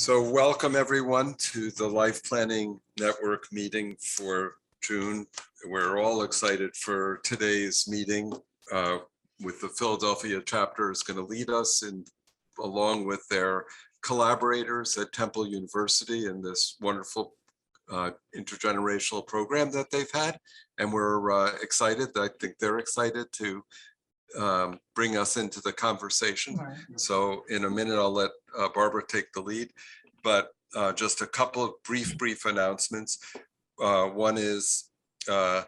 So welcome everyone to the Life Planning Network meeting for June. We're all excited for today's meeting with the Philadelphia chapter is going to lead us in along with their collaborators at Temple University in this wonderful intergenerational program that they've had. And we're excited. I think they're excited to bring us into the conversation. Right. So in a minute, I'll let Barbara take the lead, but just a couple of brief announcements. One is the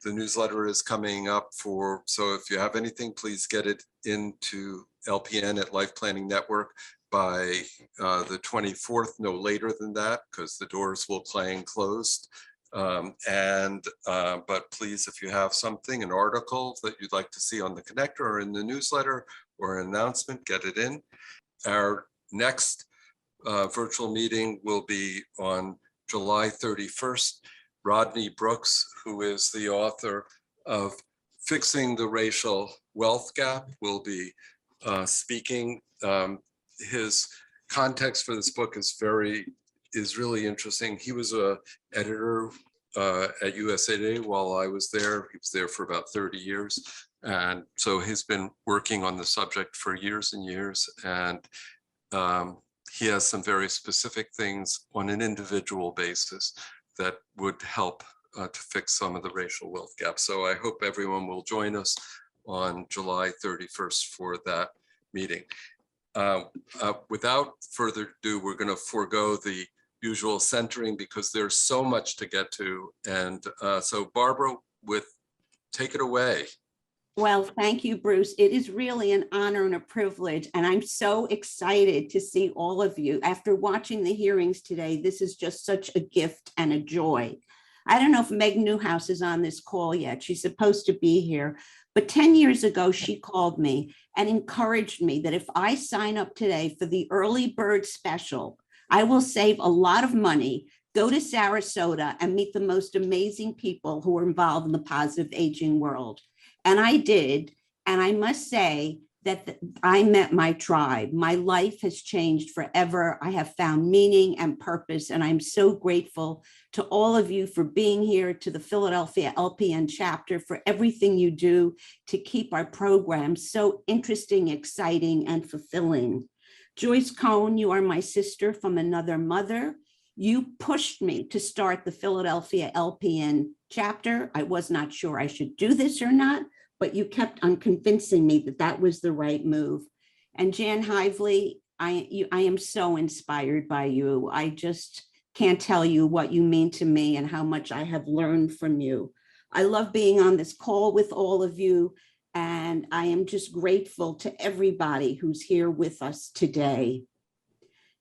newsletter is coming up so if you have anything, please get it into LPN at Life Planning Network by the 24th, no later than that, because the doors will clang closed. But please, if you have something, an article that you'd like to see on the connector or in the newsletter or an announcement, get it in. Our next virtual meeting will be on July 31st. Rodney Brooks, who is the author of Fixing the Racial Wealth Gap, will be speaking. His context for this book is really interesting. He was an editor at USA Today while I was there. He was there for about 30 years. And so he's been working on the subject for years and years. And he has some very specific things on an individual basis that would help to fix some of the racial wealth gap. So I hope everyone will join us on July 31st for that meeting. Without further ado, we're going to forego the usual centering because there's so much to get to. And so Barbara, take it away. Well, thank you, Bruce. It is really an honor and a privilege. And I'm so excited to see all of you. After watching the hearings today, this is just such a gift and a joy. I don't know if Meg Newhouse is on this call yet. She's supposed to be here. But 10 years ago, she called me and encouraged me that if I sign up today for the early bird special, I will save a lot of money, go to Sarasota and meet the most amazing people who are involved in the positive aging world. And I did. And I must say that I met my tribe. My life has changed forever. I have found meaning and purpose. And I'm so grateful to all of you for being here, to the Philadelphia LPN chapter, for everything you do to keep our program so interesting, exciting, and fulfilling. Joyce Cohn, you are my sister from another mother. You pushed me to start the Philadelphia LPN chapter. I was not sure I should do this or not, but you kept on convincing me that that was the right move. And Jan Hively, I am so inspired by you. I just can't tell you what you mean to me and how much I have learned from you. I love being on this call with all of you. And I am just grateful to everybody who's here with us today.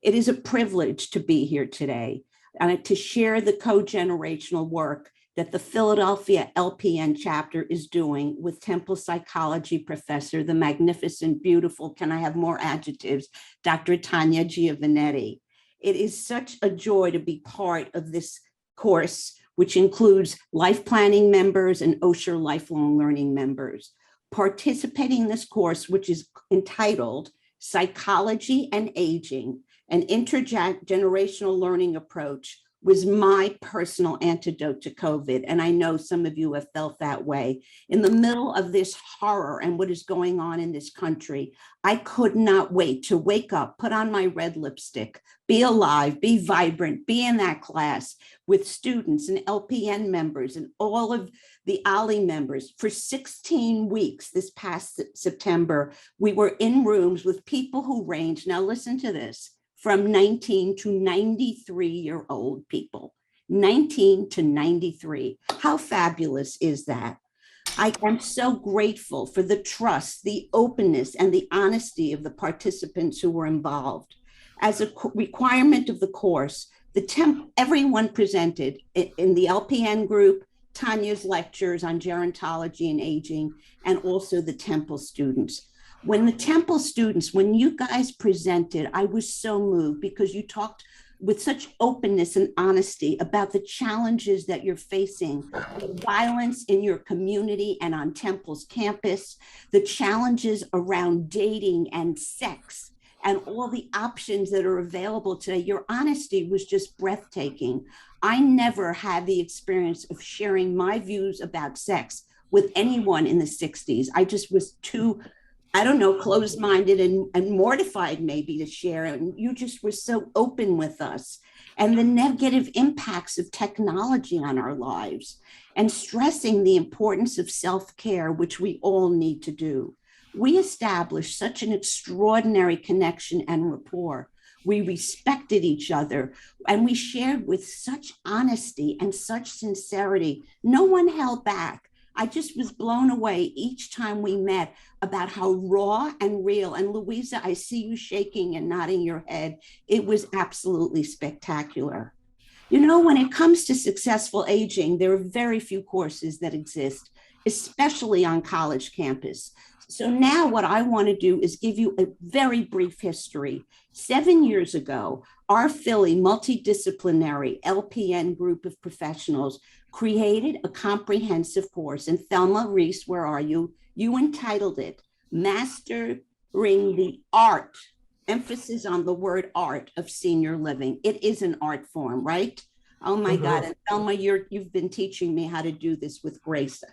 It is a privilege to be here today and to share the co-generational work that the Philadelphia LPN chapter is doing with Temple psychology professor, the magnificent, beautiful, can I have more adjectives, Dr. Tanya Giovannetti. It is such a joy to be part of this course, which includes life planning members and Osher lifelong learning members. Participating in this course, which is entitled Psychology and Aging, an Intergenerational Learning Approach, was my personal antidote to COVID. And I know some of you have felt that way. In the middle of this horror and what is going on in this country, I could not wait to wake up, put on my red lipstick, be alive, be vibrant, be in that class with students and LPN members and all of the OLLI members. For 16 weeks this past September, we were in rooms with people who range, now listen to this, from 19 to 93-year-old people, 19 to 93. How fabulous is that? I am so grateful for the trust, the openness, and the honesty of the participants who were involved. As a requirement of the course, everyone presented in the LPN group, Tanya's lectures on gerontology and aging, and also the Temple students. When the Temple students, when you guys presented, I was so moved because you talked with such openness and honesty about the challenges that you're facing, the violence in your community and on Temple's campus, the challenges around dating and sex, and all the options that are available today. Your honesty was just breathtaking. I never had the experience of sharing my views about sex with anyone in the 60s. I just was too, I don't know, closed-minded and mortified maybe to share. And you just were so open with us. And the negative impacts of technology on our lives, and stressing the importance of self-care, which we all need to do. We established such an extraordinary connection and rapport. We respected each other, and we shared with such honesty and such sincerity. No one held back. I just was blown away each time we met about how raw and real. And Louisa, I see you shaking and nodding your head. It was absolutely spectacular. You know, when it comes to successful aging, there are very few courses that exist, especially on college campus. So now what I want to do is give you a very brief history. 7 years ago, our Philly multidisciplinary LPN group of professionals created a comprehensive course. And Thelma Reese, where are you? You entitled it Mastering the Art, emphasis on the word art, of senior living. It is an art form, right? Oh my God. And Thelma, you've been teaching me how to do this with grace.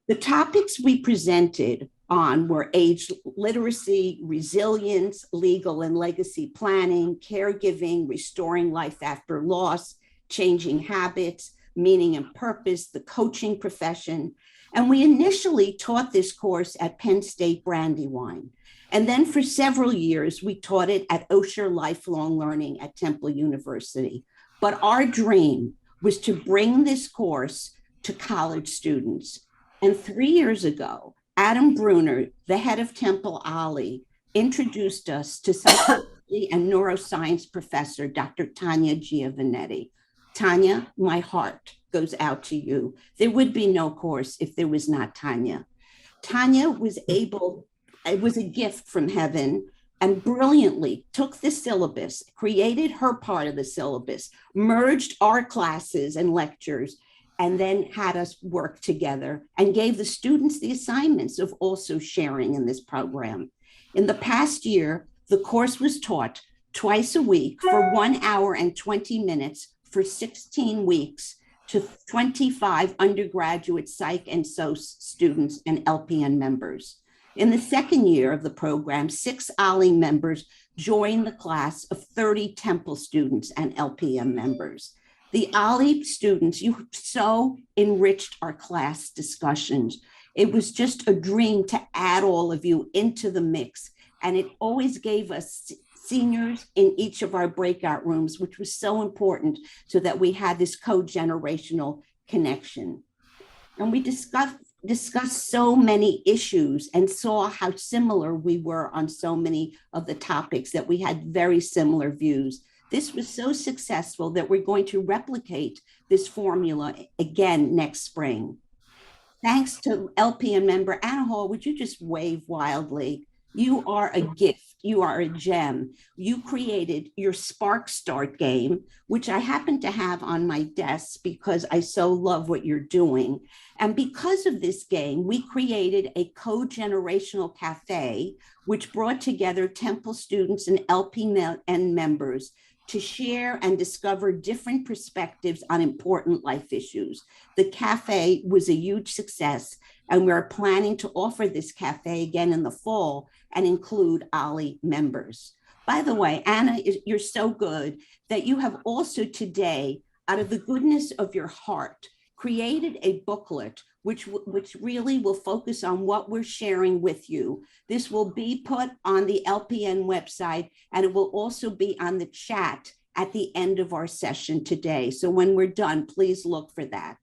The topics we presented on were age literacy, resilience, legal and legacy planning, caregiving, restoring life after loss, changing habits, meaning and purpose, the coaching profession. And we initially taught this course at Penn State Brandywine. And then for several years, we taught it at Osher Lifelong Learning at Temple University. But our dream was to bring this course to college students. And 3 years ago, Adam Bruner, the head of Temple Ollie, introduced us to psychology and neuroscience professor, Dr. Tanya Giovanetti. Tanya, my heart goes out to you. There would be no course if there was not Tanya. Tanya was able, it was a gift from heaven, and brilliantly took the syllabus, created her part of the syllabus, merged our classes and lectures, and then had us work together and gave the students the assignments of also sharing in this program. In the past year, the course was taught twice a week for 1 hour and 20 minutes for 16 weeks to 25 undergraduate psych and SOS students and LPN members. In the second year of the program, 6 Ollie members joined the class of 30 Temple students and LPN members. The Ollie students, you so enriched our class discussions. It was just a dream to add all of you into the mix. And it always gave us seniors in each of our breakout rooms, which was so important so that we had this co-generational connection. And we discussed so many issues and saw how similar we were on so many of the topics, that we had very similar views. This was so successful that we're going to replicate this formula again next spring. Thanks to LPN member Anna Hall, would you just wave wildly? You are a gift. You are a gem. You created your Spark Start game, which I happen to have on my desk because I so love what you're doing. And because of this game, we created a co-generational cafe, which brought together Temple students and LPN members to share and discover different perspectives on important life issues. The cafe was a huge success, and we're planning to offer this cafe again in the fall and include Ollie members. By the way, Anna, you're so good that you have also today, out of the goodness of your heart, created a booklet which really will focus on what we're sharing with you. This will be put on the LPN website, and it will also be on the chat at the end of our session today. So when we're done, please look for that.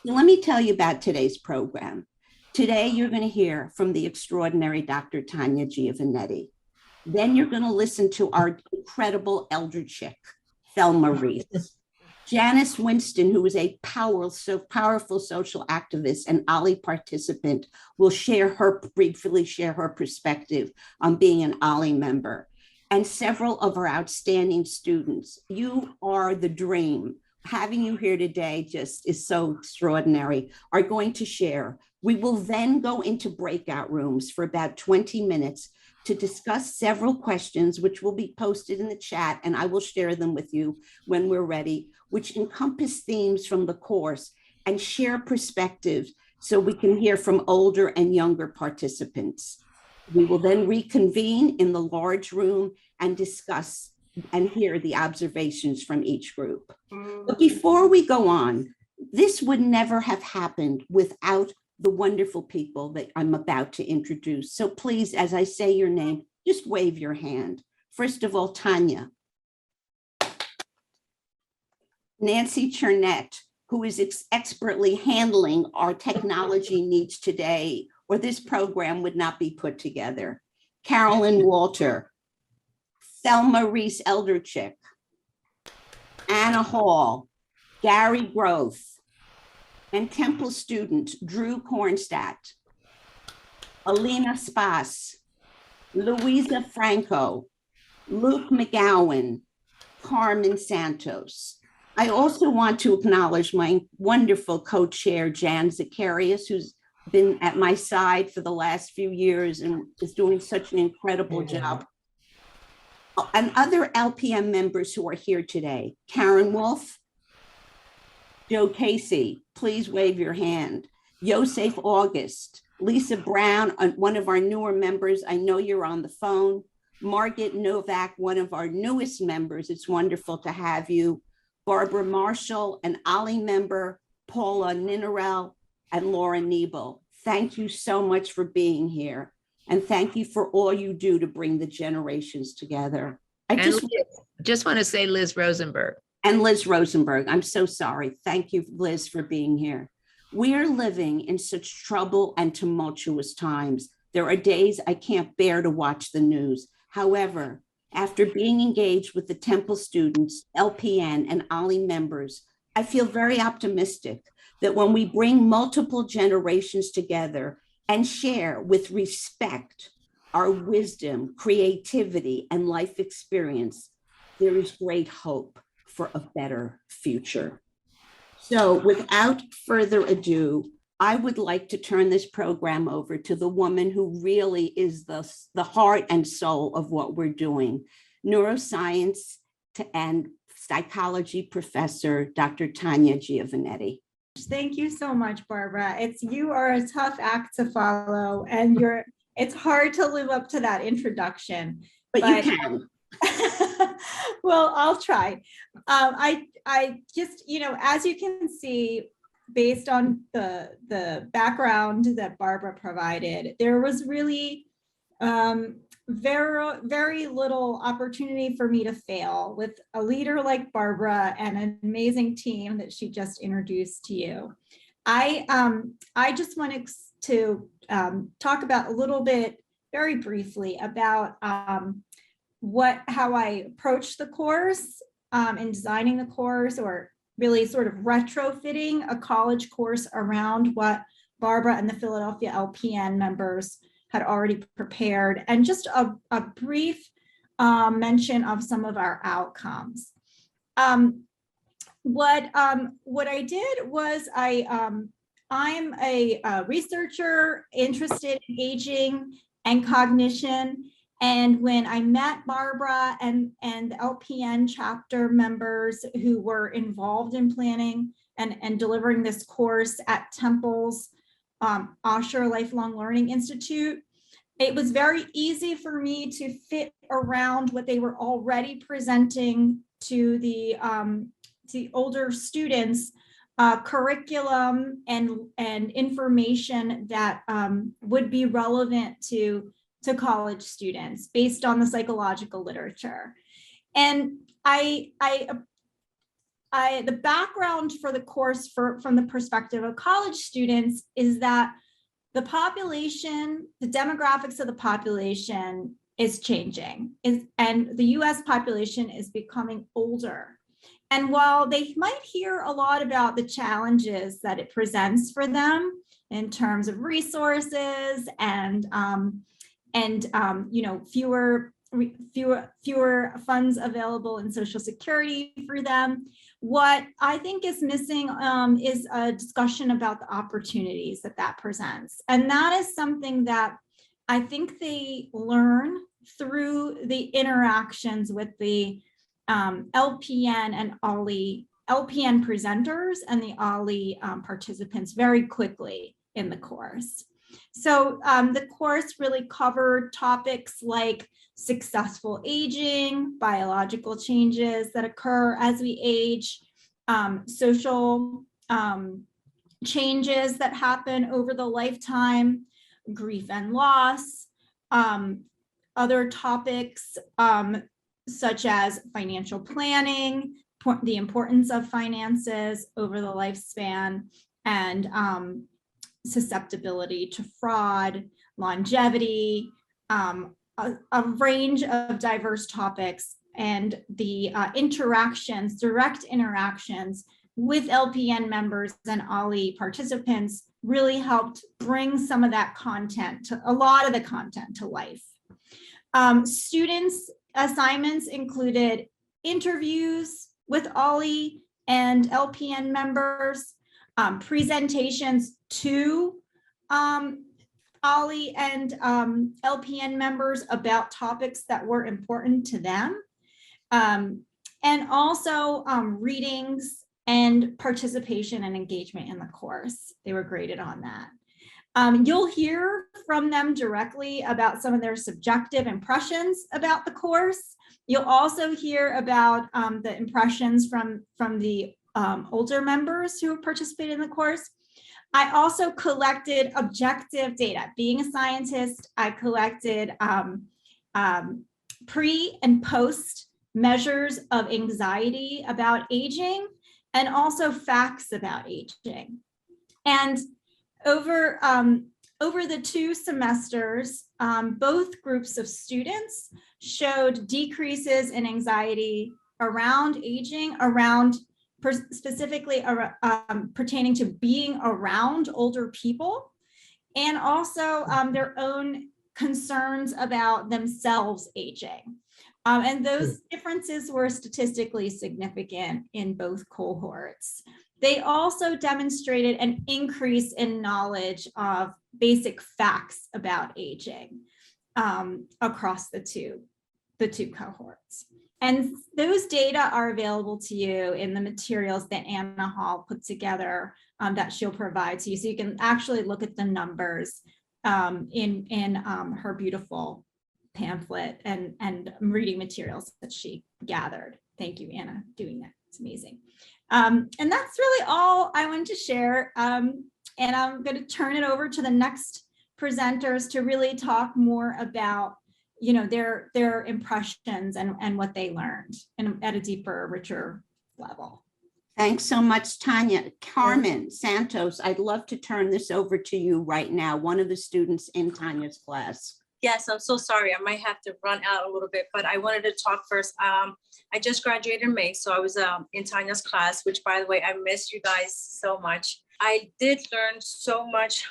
Now, let me tell you about today's program. Today, you're going to hear from the extraordinary Dr. Tanya Giovanetti. Then you're going to listen to our incredible elder chick, Thelma Reese. Janice Winston, who is a powerful social activist and Ollie participant, will briefly share her perspective on being an Ollie member. And several of our outstanding students. You are the dream. Having you here today just is so extraordinary, are going to share. We will then go into breakout rooms for about 20 minutes to discuss several questions, which will be posted in the chat, and I will share them with you when we're ready, which encompass themes from the course and share perspectives so we can hear from older and younger participants. We will then reconvene in the large room and discuss and hear the observations from each group. But before we go on, this would never have happened without the wonderful people that I'm about to introduce. So please, as I say your name, just wave your hand. First of all, Tanya. Nancy Chernett, who is expertly handling our technology needs today, or this program would not be put together. Carolyn Walter, Thelma Reese Elderchick, Anna Hall, Gary Groth, and Temple student Drew Kornstadt, Alina Spas, Louisa Franco, Luke McGowan, Carmen Santos. I also want to acknowledge my wonderful co-chair, Jan Zacharias, who's been at my side for the last few years and is doing such an incredible job. And other LPN members who are here today, Karen Wolf, Joe Casey, please wave your hand. Yosef August, Lisa Brown, one of our newer members. I know you're on the phone. Margaret Novak, one of our newest members. It's wonderful to have you. Barbara Marshall, an OLLI member, Paula Ninarel, and Laura Niebel. Thank you so much for being here. And thank you for all you do to bring the generations together. I just want to say Liz Rosenberg. And Liz Rosenberg, I'm so sorry. Thank you, Liz, for being here. We are living in such trouble and tumultuous times. There are days I can't bear to watch the news. However, after being engaged with the Temple students, LPN, and OLLI members, I feel very optimistic that when we bring multiple generations together and share with respect our wisdom, creativity, and life experience, there is great hope for a better future. So without further ado, I would like to turn this program over to the woman who really is the heart and soul of what we're doing, neuroscience and psychology professor, Dr. Tanya Giovanetti. Thank you so much, Barbara. You are a tough act to follow, and it's hard to live up to that introduction. But you can. Well, I'll try. I just, as you can see, based on the background that Barbara provided, there was really very little opportunity for me to fail with a leader like Barbara and an amazing team that she just introduced to you. I just wanted to talk about a little bit, very briefly, about how I approached the course in designing the course, or really sort of retrofitting a college course around what Barbara and the Philadelphia LPN members had already prepared, and just a brief mention of some of our outcomes. What I did was I'm a researcher interested in aging and cognition. And when I met Barbara and the LPN chapter members who were involved in planning and delivering this course at Temple's Osher Lifelong Learning Institute, it was very easy for me to fit around what they were already presenting to the older students, curriculum and information that would be relevant to college students based on the psychological literature. And the background for the course from the perspective of college students is that the population, the demographics of the population is changing, and the US population is becoming older. And while they might hear a lot about the challenges that it presents for them in terms of resources and fewer funds available in Social Security for them, what I think is missing is a discussion about the opportunities that presents. And that is something that I think they learn through the interactions with the LPN and OLLI, LPN presenters and the OLLI participants very quickly in the course. So the course really covered topics like successful aging, biological changes that occur as we age, social changes that happen over the lifetime, grief and loss, other topics such as financial planning, the importance of finances over the lifespan, and susceptibility to fraud, longevity, a range of diverse topics, and the interactions, direct interactions with LPN members and OLLI participants really helped bring some of that content, a lot of the content to life. Students' assignments included interviews with OLLI and LPN members, presentations to OLLI and LPN members about topics that were important to them, and also readings and participation and engagement in the course. They were graded on that. You'll hear from them directly about some of their subjective impressions about the course. You'll also hear about the impressions from the older members who participated in the course. I also collected objective data. Being a scientist, I collected pre and post measures of anxiety about aging, and also facts about aging. And over the 2 semesters, both groups of students showed decreases in anxiety around aging, specifically pertaining to being around older people, and also their own concerns about themselves aging. And those differences were statistically significant in both cohorts. They also demonstrated an increase in knowledge of basic facts about aging across the two cohorts. And those data are available to you in the materials that Anna Hall put together that she'll provide to you. So you can actually look at the numbers in her beautiful pamphlet and reading materials that she gathered. Thank you, Anna, doing that. It's amazing. And that's really all I wanted to share. And I'm going to turn it over to the next presenters to really talk more about, you know, their impressions and what they learned and at a deeper, richer level. Thanks so much, Tanya. Carmen Santos, I'd love to turn this over to you right now, one of the students in Tanya's class. Yes, I'm so sorry. I might have to run out a little bit, but I wanted to talk first. I just graduated in May, so I was in Tanya's class, which, by the way, I miss you guys so much. I did learn so much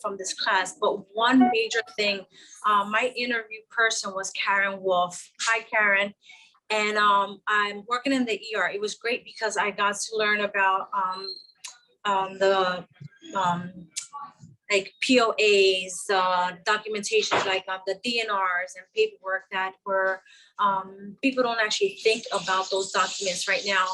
from this class, but one major thing, my interview person was Karen Wolf. Hi, Karen. And I'm working in the ER. It was great because I got to learn about the like POAs, documentation, like the DNRs and paperwork that were, people don't actually think about those documents right now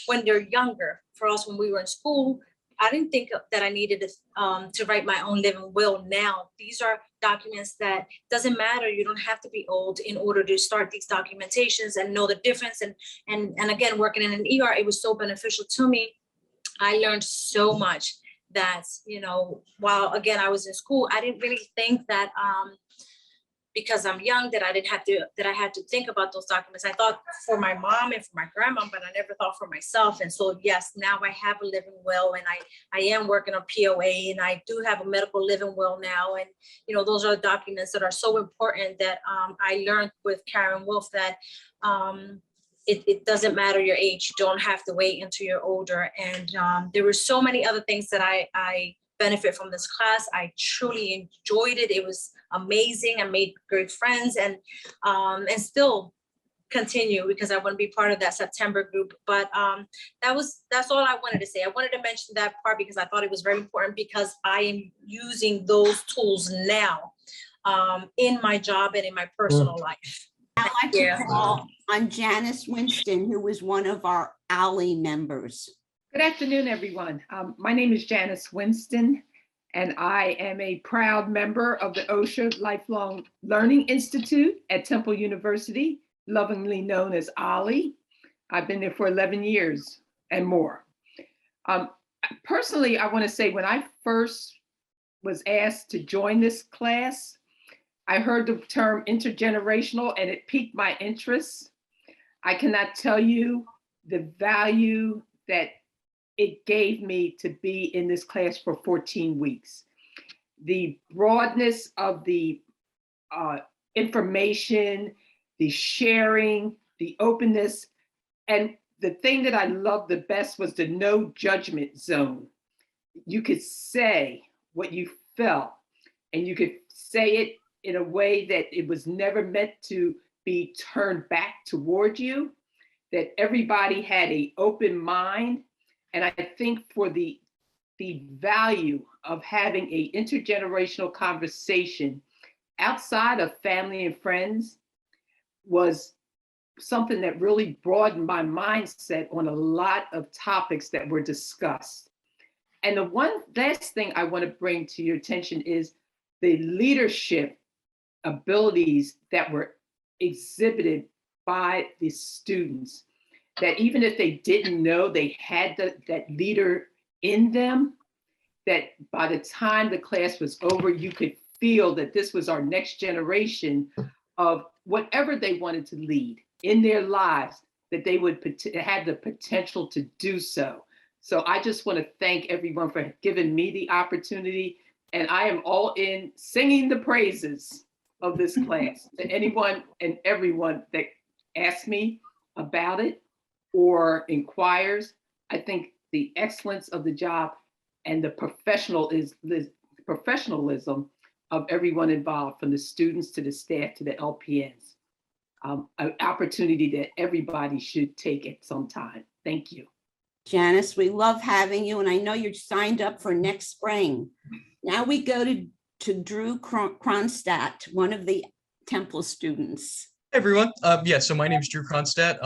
when they're younger. For us, when we were in school, I didn't think that I needed to write my own living will. Now, these are documents that doesn't matter. You don't have to be old in order to start these documentations and know the difference. And again, working in an ER, it was so beneficial to me. I learned so much that, you know, while again, I was in school, I didn't really think that because I'm young that I had to think about those documents. I thought for my mom and for my grandma, but I never thought for myself. And so, yes, now I have a living will, and I am working on POA, and I do have a medical living will now. And, you know, those are documents that are so important that I learned with Karen Wolf that it doesn't matter your age. You don't have to wait until you're older. And there were so many other things that I benefit from this class. I truly enjoyed it. It was amazing. I made great friends and still continue because I want to be part of that September group. But that's all I wanted to say. I wanted to mention that part because I thought it was very important because I am using those tools now in my job and in my personal life. I'd like to call on Janice Winston, who was one of our ALI members. Good afternoon, everyone. My name is Janice Winston, and I am a proud member of the OSHA Lifelong Learning Institute at Temple University, lovingly known as OLLI. I've been there for 11 years and more. Personally, I want to say when I first was asked to join this class, I heard the term intergenerational and it piqued my interest. I cannot tell you the value that it gave me to be in this class for 14 weeks. The broadness of the information, the sharing, the openness, and the thing that I loved the best was the no judgment zone. You could say what you felt, and you could say it in a way that it was never meant to be turned back toward you, that everybody had an open mind. And I think for the value of having an intergenerational conversation outside of family and friends was something that really broadened my mindset on a lot of topics that were discussed. And the one last thing I want to bring to your attention is the leadership abilities that were exhibited by the students, that even if they didn't know they had that leader in them, that by the time the class was over, you could feel that this was our next generation of whatever they wanted to lead in their lives, that they would have the potential to do so. So I just want to thank everyone for giving me the opportunity. And I am all in singing the praises of this class to anyone and everyone that asks me about it or inquires. I think the excellence of the job and the professionalism of everyone involved, from the students to the staff to the LPNs, an opportunity that everybody should take at some time. Thank you. Janice, we love having you, and I know you're signed up for next spring. Now we go to Drew Kronstadt, one of the Temple students. Hey everyone. So my name is Drew Kronstadt.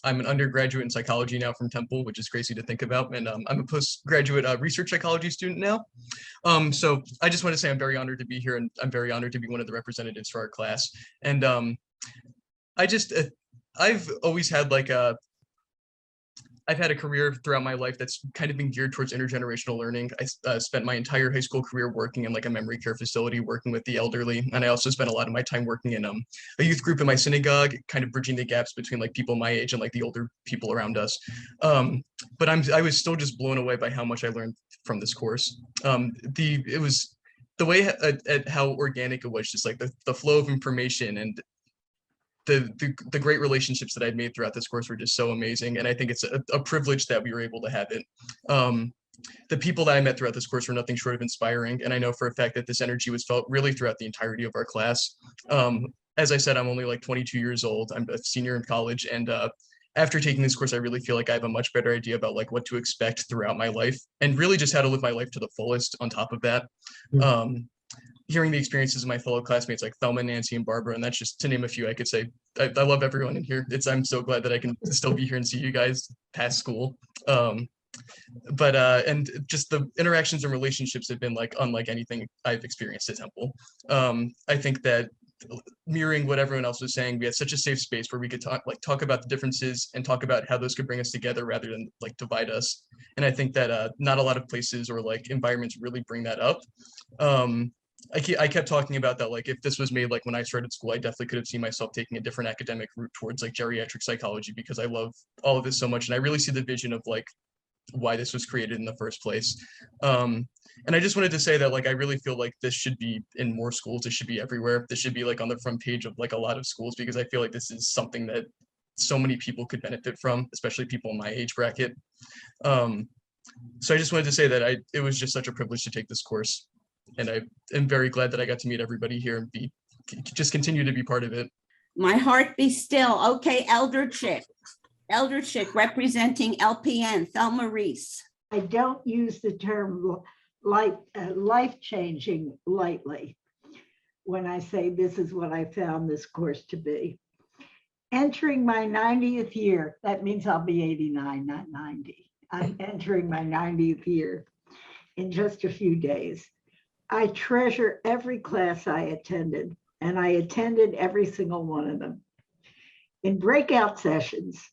I'm an undergraduate in psychology now from Temple, which is crazy to think about. And I'm a postgraduate research psychology student now. So I just want to say I'm very honored to be here, and I'm very honored to be one of the representatives for our class. And I've always had I've had a career throughout my life that's kind of been geared towards intergenerational learning. I spent my entire high school career working in a memory care facility, working with the elderly. And I also spent a lot of my time working in a youth group in my synagogue, kind of bridging the gaps between people my age and the older people around us. But I was still just blown away by how much I learned from this course. It was the way at how organic it was, just the flow of information, and the great relationships that I'd made throughout this course were just so amazing. And I think it's a privilege that we were able to have it. The people that I met throughout this course were nothing short of inspiring. And I know for a fact that this energy was felt really throughout the entirety of our class. As I said, I'm only 22 years old. I'm a senior in college. And after taking this course, I really feel like I have a much better idea about what to expect throughout my life, and really just how to live my life to the fullest on top of that. Hearing the experiences of my fellow classmates like Thelma, Nancy, and Barbara, and that's just to name a few. I could say I love everyone in here. I'm so glad that I can still be here and see you guys past school. And just the interactions and relationships have been unlike anything I've experienced at Temple. I think that, mirroring what everyone else was saying, we had such a safe space where we could talk about the differences and talk about how those could bring us together rather than divide us. And I think that not a lot of places or environments really bring that up. I kept talking about that, if this was made when I started school, I definitely could have seen myself taking a different academic route towards geriatric psychology, because I love all of this so much. And I really see the vision of why this was created in the first place. And I just wanted to say that I really feel this should be in more schools. It should be everywhere. This should be on the front page of a lot of schools, because I feel this is something that so many people could benefit from, especially people in my age bracket. So I just wanted to say that it was just such a privilege to take this course. And I am very glad that I got to meet everybody here and just continue to be part of it. My heart be still. Okay, Elder Chick representing LPN, Thelma Reese. I don't use the term life-changing lightly. when I say this is what I found this course to be. Entering my 90th year, that means I'll be 89, not 90. I'm entering my 90th year in just a few days. I treasure every class I attended, and I attended every single one of them. In breakout sessions,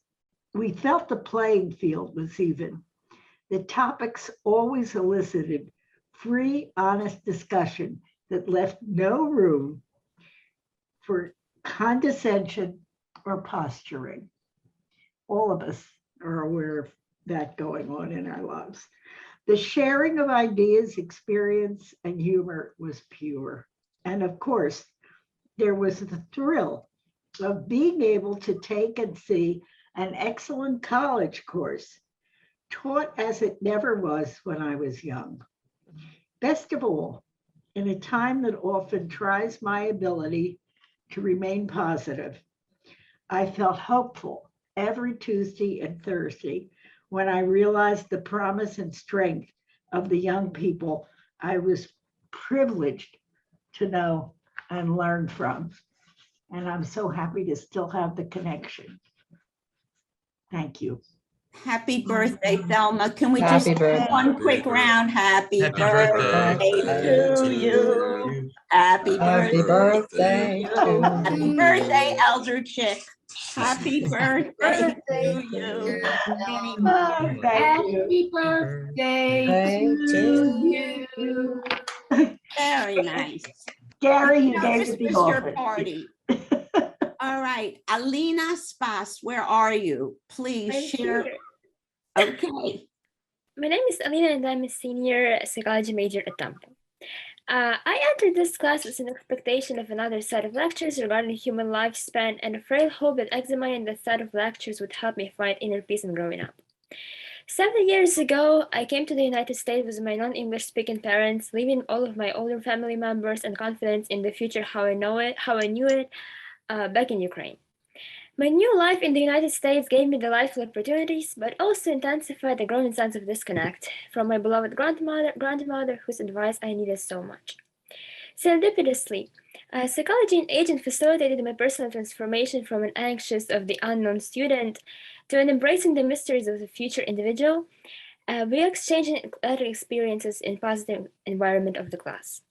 we felt the playing field was even. The topics always elicited free, honest discussion that left no room for condescension or posturing. All of us are aware of that going on in our lives. The sharing of ideas, experience, and humor was pure. And of course, there was the thrill of being able to take and see an excellent college course, taught as it never was when I was young. Best of all, in a time that often tries my ability to remain positive, I felt hopeful every Tuesday and Thursday when I realized the promise and strength of the young people I was privileged to know and learn from. And I'm so happy to still have the connection. Thank you. Happy birthday, Thelma. Can we Happy just birthday. one quick round? Happy Happy birthday birthday to you. Happy Happy birthday birthday to you. to Happy you. birthday, Elder Chick. Happy birthday to you. Oh, thank you. Happy birthday Thank to you. you. Very nice. Gary, you Now, gave this it the was your offer. party. All right, Alina Spas, where are you? Please I'm share. here. Okay. My name is Alina and I'm a senior psychology major at Temple. I entered this class with an expectation of another set of lectures regarding human lifespan and a frail hope that examining the set of lectures would help me find inner peace in growing up. 7 years ago, I came to the United States with my non-English speaking parents, leaving all of my older family members and confidence in the future how I knew it back in Ukraine. My new life in the United States gave me delightful opportunities, but also intensified the growing sense of disconnect from my beloved grandmother whose advice I needed so much. Serendipitously, psychology and aging facilitated my personal transformation from an anxious of the unknown student to an embracing the mysteries of the future individual. We exchanged other experiences in positive environment of the class.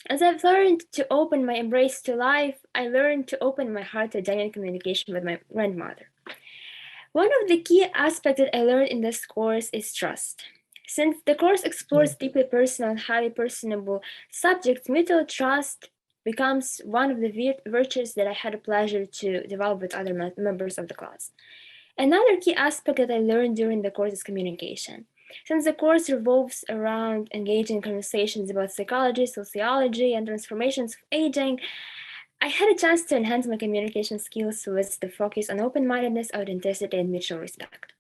As I've learned to open my embrace to life, I learned to open my heart to genuine communication with my grandmother. One of the key aspects that I learned in this course is trust. Since the course explores deeply personal and highly personable subjects, mutual trust becomes one of the virtues that I had the pleasure to develop with other members of the class. Another key aspect that I learned during the course is communication. Since the course revolves around engaging conversations about psychology, sociology, and transformations of aging, I had a chance to enhance my communication skills with the focus on open-mindedness, authenticity, and mutual respect.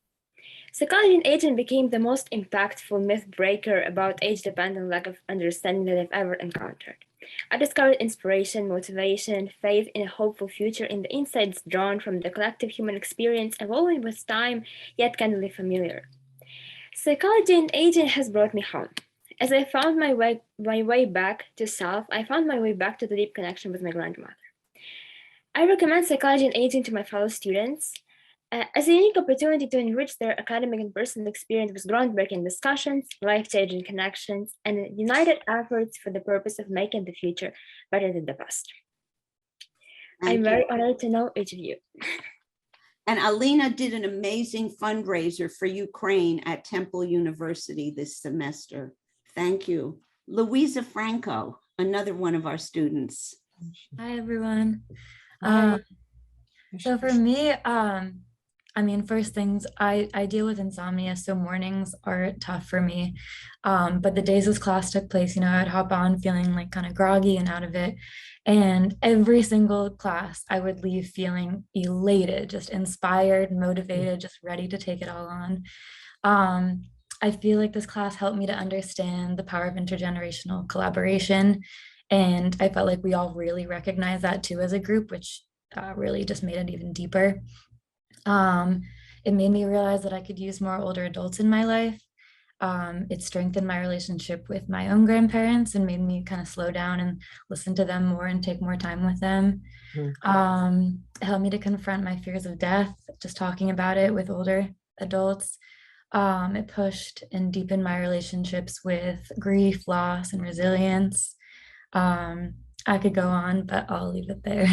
Psychology and aging became the most impactful myth breaker about age-dependent lack of understanding that I've ever encountered. I discovered inspiration, motivation, faith in a hopeful future in the insights drawn from the collective human experience evolving with time, yet candidly familiar. Psychology and aging has brought me home. As I found my way back to self, I found my way back to the deep connection with my grandmother. I recommend psychology and aging to my fellow students as a unique opportunity to enrich their academic and personal experience with groundbreaking discussions, life-changing connections, and united efforts for the purpose of making the future better than the past. I'm very honored to know each of you. And Alina did an amazing fundraiser for Ukraine at Temple University this semester. Thank you. Louisa Franco, another one of our students. Hi, everyone. So for me, I mean, first things, I deal with insomnia, so mornings are tough for me. But the days this class took place, I'd hop on feeling like kind of groggy and out of it. And every single class, I would leave feeling elated, just inspired, motivated, just ready to take it all on. I feel like this class helped me to understand the power of intergenerational collaboration. And I felt like we all really recognized that too as a group, which really just made it even deeper. It made me realize that I could use more older adults in my life. It strengthened my relationship with my own grandparents and made me kind of slow down and listen to them more and take more time with them. It helped me to confront my fears of death, just talking about it with older adults. It pushed and deepened my relationships with grief, loss, and resilience. I could go on, but I'll leave it there.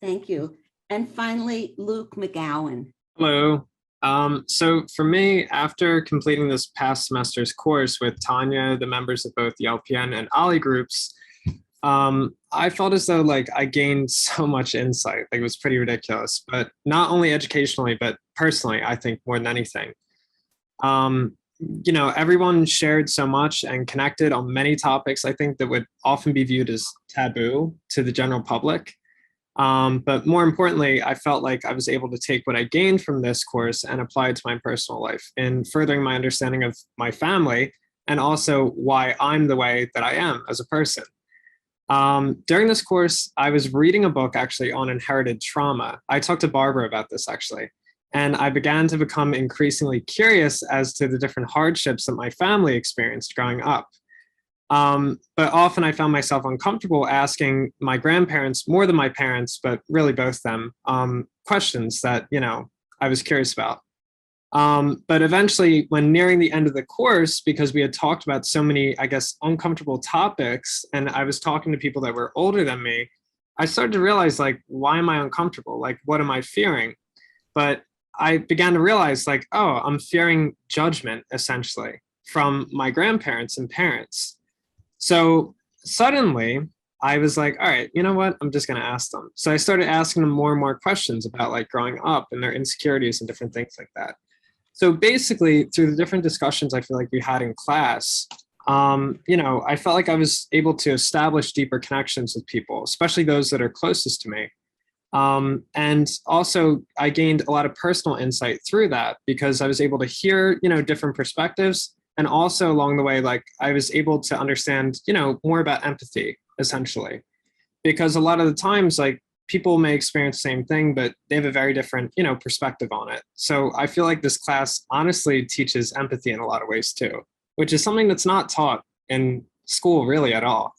Thank you. And finally, Luke McGowan. Hello. So for me, after completing this past semester's course with Tanya, the members of both the LPN and OLLI groups, I felt as though like I gained so much insight. Like, it was pretty ridiculous, but not only educationally, but personally, I think more than anything. Everyone shared so much and connected on many topics, I think, that would often be viewed as taboo to the general public. But more importantly, I felt like I was able to take what I gained from this course and apply it to my personal life in furthering my understanding of my family and also why I'm the way that I am as a person. During this course, I was reading a book actually on inherited trauma. I talked to Barbara about this actually, and I began to become increasingly curious as to the different hardships that my family experienced growing up. But often I found myself uncomfortable asking my grandparents, more than my parents, but really both them, questions that, I was curious about. But eventually, when nearing the end of the course, because we had talked about so many, I guess, uncomfortable topics, and I was talking to people that were older than me, I started to realize, like, why am I uncomfortable? Like, what am I fearing? But I began to realize, like, oh, I'm fearing judgment, essentially, from my grandparents and parents. So suddenly I was like, all right, you know what? I'm just going to ask them. So I started asking them more and more questions about like growing up and their insecurities and different things like that. So basically through the different discussions I feel like we had in class, I felt like I was able to establish deeper connections with people, especially those that are closest to me. And also I gained a lot of personal insight through that because I was able to hear, different perspectives. And also along the way, like I was able to understand, more about empathy, essentially, because a lot of the times, like people may experience the same thing, but they have a very different, perspective on it. So I feel like this class honestly teaches empathy in a lot of ways too, which is something that's not taught in school really at all.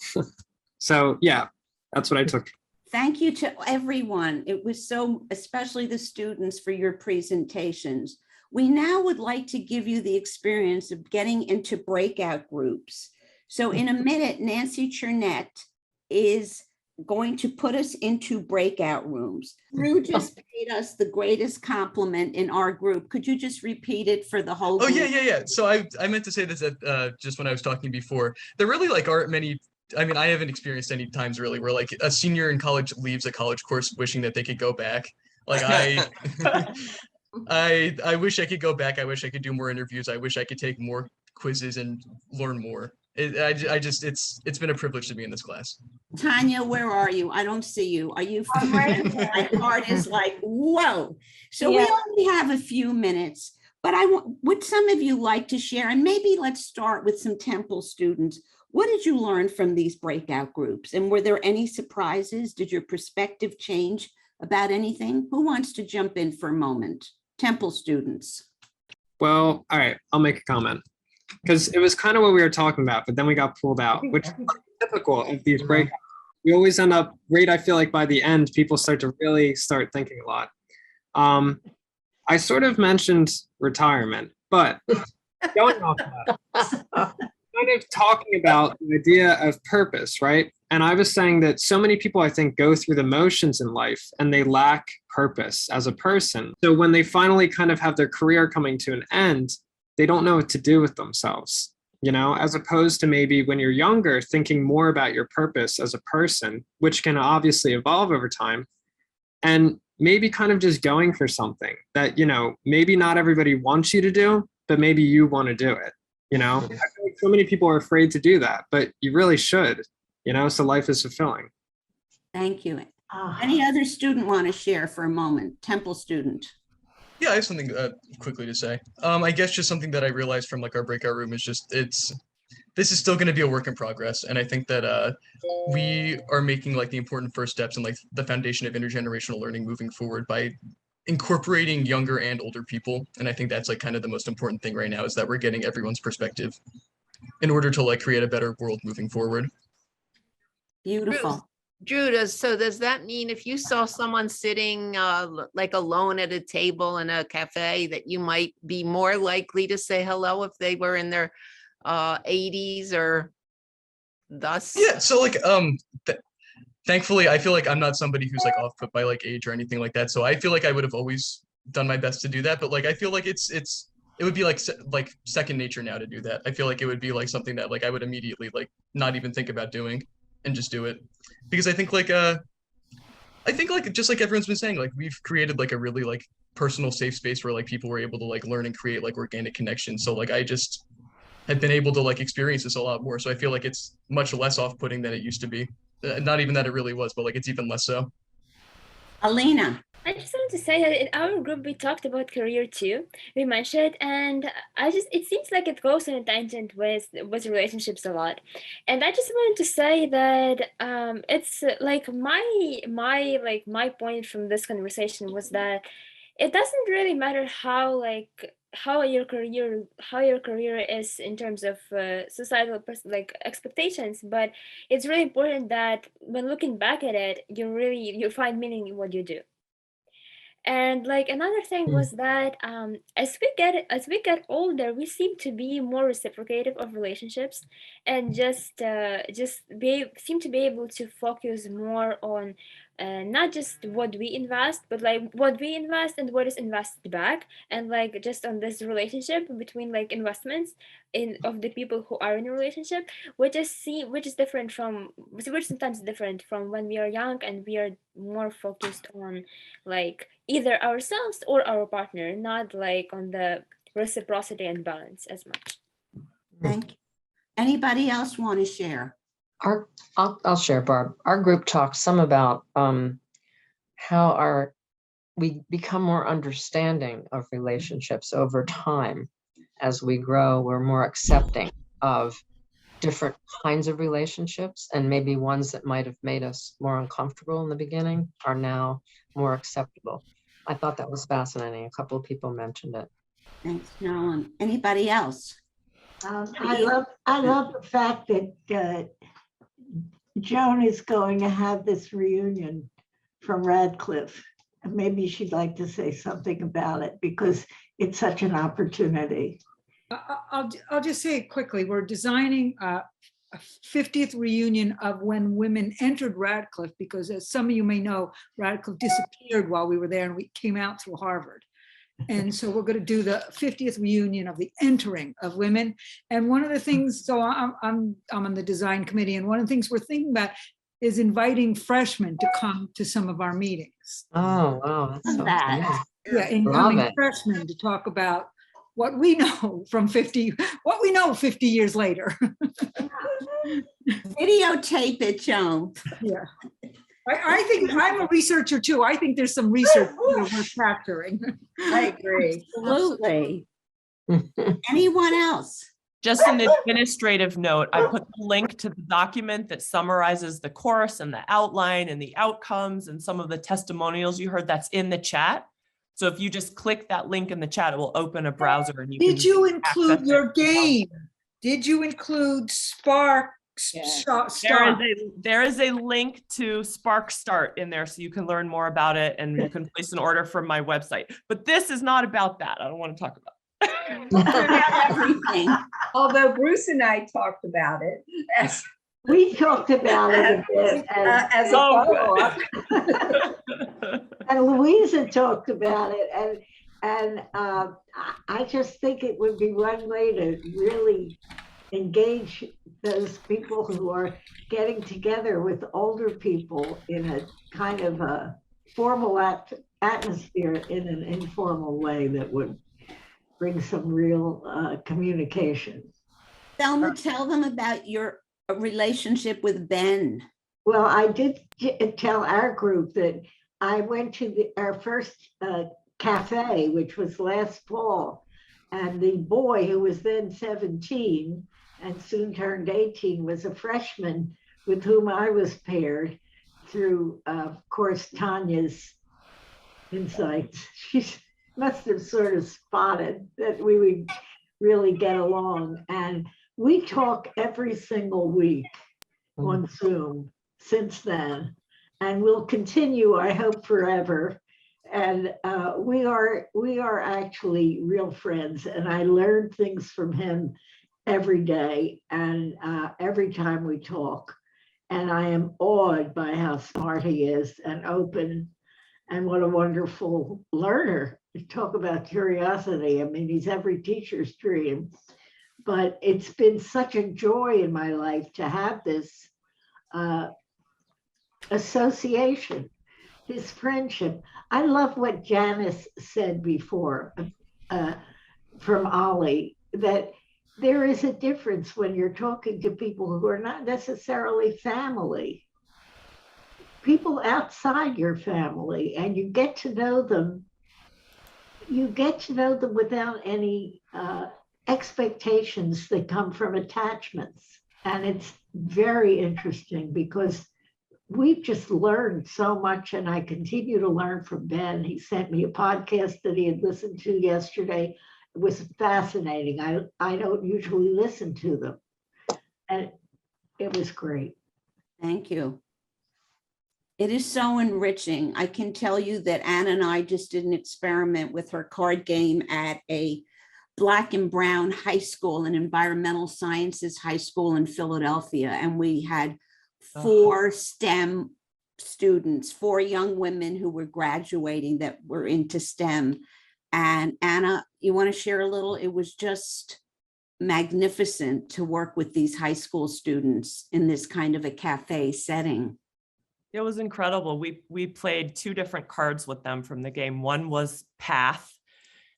So yeah, that's what I took. Thank you to everyone. It was so, especially the students, for your presentations. We now would like to give you the experience of getting into breakout groups. So in a minute, Nancy Chernette is going to put us into breakout rooms. Drew just paid us the greatest compliment in our group. Could you just repeat it for the whole group? Oh, yeah. So I meant to say this just when I was talking before. There really like aren't many. I mean, I haven't experienced any times really where like a senior in college leaves a college course wishing that they could go back. Like I wish I could go back. I wish I could do more interviews. I wish I could take more quizzes and learn more. It's been a privilege to be in this class. Tanya, where are you? I don't see you. Are you? I'm right here. My heart is like, whoa. So Yeah. we only have a few minutes, but would some of you like to share? And maybe let's start with some Temple students. What did you learn from these breakout groups? And were there any surprises? Did your perspective change about anything? Who wants to jump in for a moment? Temple students. Well, all right, I'll make a comment because it was kind of what we were talking about, but then we got pulled out, which is typical of these breakouts. We always end up I feel like by the end, people start to really start thinking a lot. I sort of mentioned retirement, but going off that, kind of talking about the idea of purpose, right? And I was saying that so many people, I think, go through the motions in life and they lack purpose as a person. So when they finally kind of have their career coming to an end, they don't know what to do with themselves, as opposed to maybe when you're younger, thinking more about your purpose as a person, which can obviously evolve over time, and maybe kind of just going for something that, maybe not everybody wants you to do, but maybe you want to do it. I feel like so many people are afraid to do that, but you really should. So life is fulfilling. Thank you. Any other student want to share for a moment? Temple student. Yeah, I have something quickly to say. I guess just something that I realized from like our breakout room is just this is still going to be a work in progress, and I think that we are making like the important first steps in like the foundation of intergenerational learning moving forward by incorporating younger and older people. And I think that's like kind of the most important thing right now is that we're getting everyone's perspective in order to like create a better world moving forward. Beautiful. Drew, does that mean if you saw someone sitting like alone at a table in a cafe that you might be more likely to say hello if they were in their 80s or thus? Yeah, so like thankfully I feel like I'm not somebody who's like off put by like age or anything like that. So I feel like I would have always done my best to do that, but like I feel like it would be like second nature now to do that. I feel like it would be like something that like I would immediately like not even think about doing and just do it. Because I think like just like everyone's been saying, like we've created like a really like personal safe space where like people were able to like learn and create like organic connections. So like I just have been able to like experience this a lot more. So I feel like it's much less off-putting than it used to be. Not even that it really was, but like it's even less so. Alina. I just wanted to say that in our group we talked about career too. We mentioned, and it seems like it goes on a tangent with relationships a lot. And I just wanted to say that it's like my point from this conversation was that it doesn't really matter how your career is in terms of societal expectations, but it's really important that when looking back at it, you find meaning in what you do. And like another thing was that as we get older, we seem to be more reciprocative of relationships, and seem to be able to focus more on not just what we invest, but like what we invest and what is invested back, and like just on this relationship between like investments of the people who are in a relationship, which is sometimes different from when we are young and we are more focused on like either ourselves or our partner, not like on the reciprocity and balance as much. Thank you. Anybody else want to share? I'll share, Barb. Our group talked some about how we become more understanding of relationships over time. As we grow, we're more accepting of different kinds of relationships, and maybe ones that might have made us more uncomfortable in the beginning are now more acceptable. I thought that was fascinating. A couple of people mentioned it. Thanks, Nolan. Anybody else? I love the fact that Joan is going to have this reunion from Radcliffe. Maybe she'd like to say something about it because it's such an opportunity. I'll just say it quickly. We're designing a 50th reunion of when women entered Radcliffe, because as some of you may know, Radcliffe disappeared while we were there and we came out through Harvard. And so we're going to do the 50th reunion of the entering of women. And one of the things, so I'm on the design committee, and one of the things we're thinking about is inviting freshmen to come to some of our meetings. Oh, wow. That's so That. Yeah, incoming freshmen to talk about what we know from 50 years later. Videotape it, Joan. Yeah. I think I'm a researcher too. I think there's some research worth capturing. I agree. Absolutely. Anyone else? Just an administrative note, I put the link to the document that summarizes the course and the outline and the outcomes and some of the testimonials you heard. That's in the chat. So if you just click that link in the chat, it will open a browser and you Did you include your game? Did you include Spark? There is a link to Spark Start in there, so you can learn more about it and you can place an order from my website. But this is not about that. I don't want to talk about everything. Although Bruce and I talked about it. We talked about it a bit as a follow-up. And Louisa talked about it, and I just think it would be one way to really engage those people who are getting together with older people in a kind of a formal atmosphere in an informal way that would bring some real communication. Thelma, tell them about your relationship with Ben. Well, I did tell our group that I went to our first cafe, which was last fall, and the boy who was then 17 and soon turned 18 was a freshman with whom I was paired through, of course, Tanya's insights. She must have sort of spotted that we would really get along. And we talk every single week on Zoom since then. And we'll continue, I hope, forever. And we are actually real friends. And I learn things from him every day and every time we talk. And I am awed by how smart he is and open, and what a wonderful learner. You talk about curiosity. I mean, he's every teacher's dream. But it's been such a joy in my life to have this association, his friendship. I love what Janice said before from Ollie, that there is a difference when you're talking to people who are not necessarily family, people outside your family, and you get to know them. You get to know them without any expectations that come from attachments. And it's very interesting because we've just learned so much, and I continue to learn from Ben. He sent me a podcast that he had listened to yesterday. It was fascinating. I don't usually listen to them, and it was great. Thank you. It is so enriching. I can tell you that Ann and I just did an experiment with her card game at a Black and Brown high school, an environmental sciences high school in Philadelphia. And we had 4 STEM students, 4 young women who were graduating that were into STEM. And Anna, you want to share a little? It was just magnificent to work with these high school students in this kind of a cafe setting. It was incredible. We played 2 different cards with them from the game. One was path,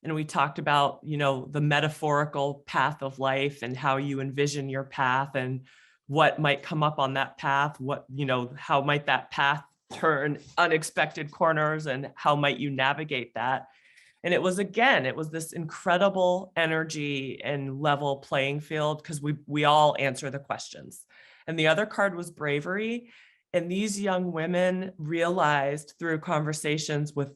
and we talked about, you know, the metaphorical path of life and how you envision your path and what might come up on that path, what, you know, how might that path turn unexpected corners and how might you navigate that? And it was this incredible energy and level playing field because we all answer the questions. And the other card was bravery. And these young women realized through conversations with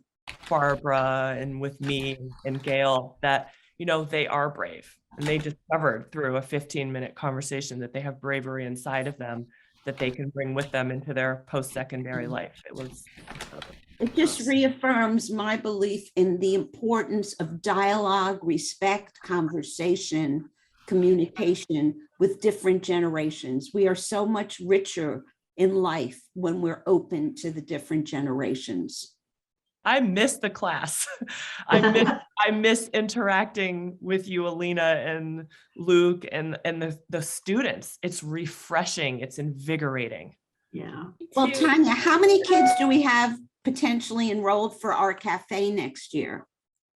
Barbara and with me and Gail that, you know, they are brave. And they discovered through a 15-minute conversation that they have bravery inside of them that they can bring with them into their post-secondary life. It was incredible. It just reaffirms my belief in the importance of dialogue, respect, conversation, communication with different generations. We are so much richer in life when we're open to the different generations. I miss the class. I miss interacting with you, Alina and Luke and the students. It's refreshing. It's invigorating. Yeah. Well, Tanya, how many kids do we have potentially enrolled for our cafe next year?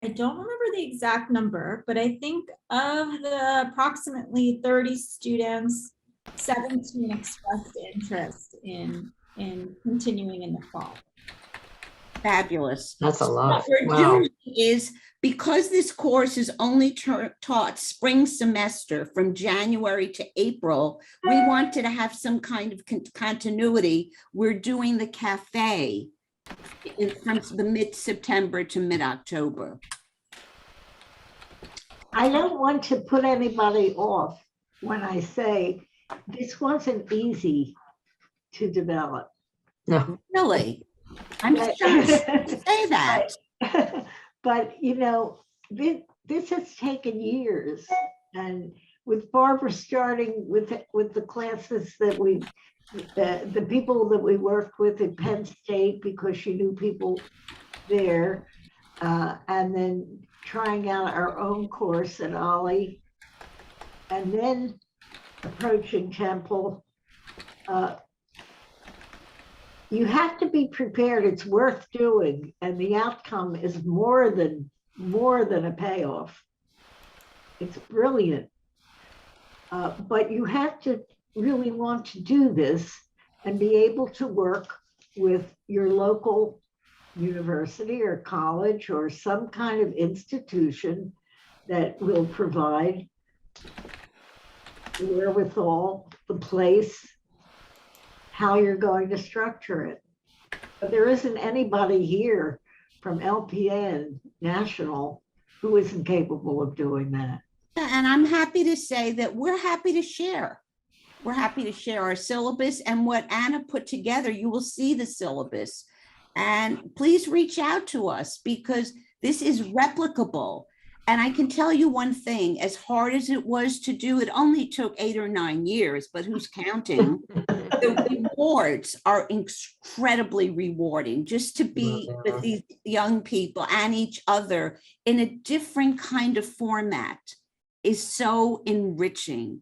I don't remember the exact number, but I think of the approximately 30 students, 17 expressed interest in continuing in the fall. Fabulous. That's a lot. What we're Wow. doing is, because this course is only taught spring semester from January to April, we wanted to have some kind of continuity. We're doing the cafe from the mid-September to mid-October. I don't want to put anybody off when I say this wasn't easy to develop. No. Really? I'm just trying to say that. But, you know, this has taken years. And with Barbara starting with the classes that the people that we worked with at Penn State, because she knew people there, and then trying out our own course at Ollie, and then approaching Temple. You have to be prepared. It's worth doing, and the outcome is more than a payoff. It's brilliant, but you have to really want to do this and be able to work with your local university or college or some kind of institution that will provide the wherewithal, the place, how you're going to structure it. But there isn't anybody here from LPN National who isn't capable of doing that. And I'm happy to say that we're happy to share. We're happy to share our syllabus and what Anna put together. You will see the syllabus. And please reach out to us because this is replicable. And I can tell you one thing, as hard as it was to do, it only took 8 or 9 years, but who's counting? The rewards are incredibly rewarding just to be with these young people and each other in a different kind of format is so enriching.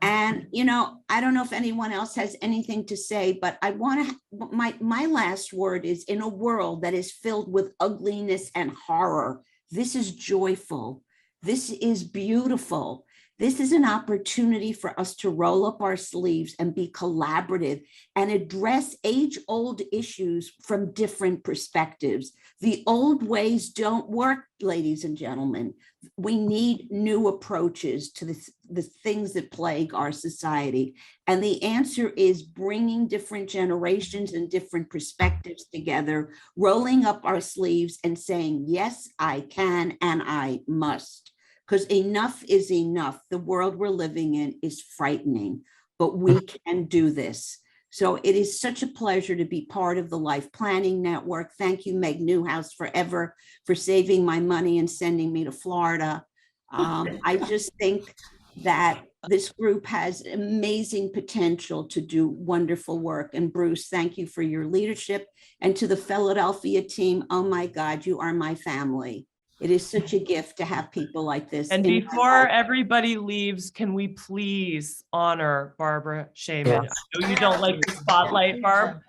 And, you know, I don't know if anyone else has anything to say, but I want to, my last word is, in a world that is filled with ugliness and horror, this is joyful. This is beautiful. This is an opportunity for us to roll up our sleeves and be collaborative and address age-old issues from different perspectives. The old ways don't work, ladies and gentlemen. We need new approaches to the things that plague our society. And the answer is bringing different generations and different perspectives together, rolling up our sleeves and saying, yes, I can and I must. Because enough is enough. The world we're living in is frightening, but we can do this. So it is such a pleasure to be part of the Life Planning Network. Thank you, Meg Newhouse, forever for saving my money and sending me to Florida. I just think that this group has amazing potential to do wonderful work. And Bruce, thank you for your leadership. And to the Philadelphia team, oh my God, you are my family. It is such a gift to have people like this. And before everybody leaves, can we please honor Barbara Shaman? Yes. I know you don't like the spotlight, Barb.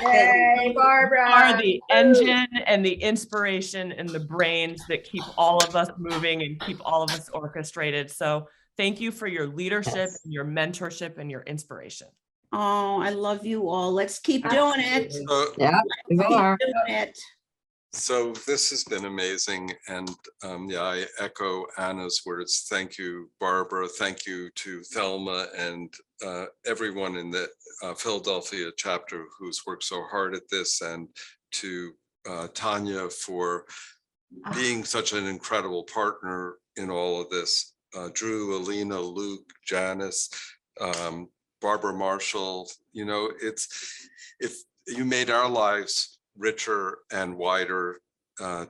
Yay, Barbara. You are the engine and the inspiration and the brains that keep all of us moving and keep all of us orchestrated. So thank you for your leadership, and your mentorship, and your inspiration. Oh, I love you all. Let's keep doing it. Yeah, we are. Keep doing it. So this has been amazing. And yeah, I echo Anna's words. Thank you, Barbara. Thank you to Thelma and everyone in the Philadelphia chapter who's worked so hard at this, and to Tanya for being such an incredible partner in all of this. Drew, Alina, Luke, Janice, Barbara Marshall, you know, if you made our lives richer and wider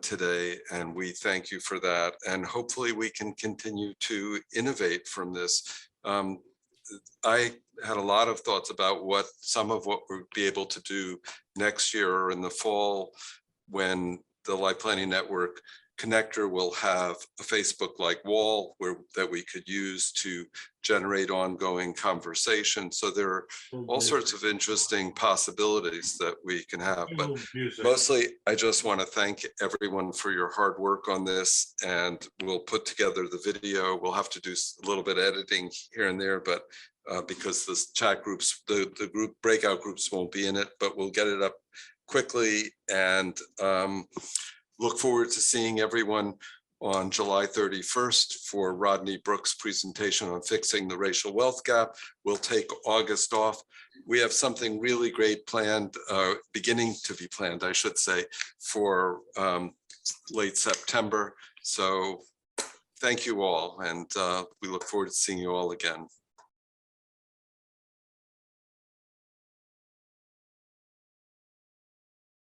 today, and we thank you for that. And hopefully we can continue to innovate from this. I had a lot of thoughts about some of what we'll be able to do next year or in the fall, when the Life Planning Network connector will have a Facebook-like wall that we could use to generate ongoing conversation. So there are all sorts of interesting possibilities that we can have. But mostly, I just want to thank everyone for your hard work on this, and we'll put together the video. We'll have to do a little bit of editing here and there, but because the chat groups, the group breakout groups won't be in it, but we'll get it up quickly, and look forward to seeing everyone on July 31st for Rodney Brooks' presentation on fixing the racial wealth gap. We'll take August off. We have something really great planned, beginning to be planned, I should say, for late September. So thank you all, and we look forward to seeing you all again.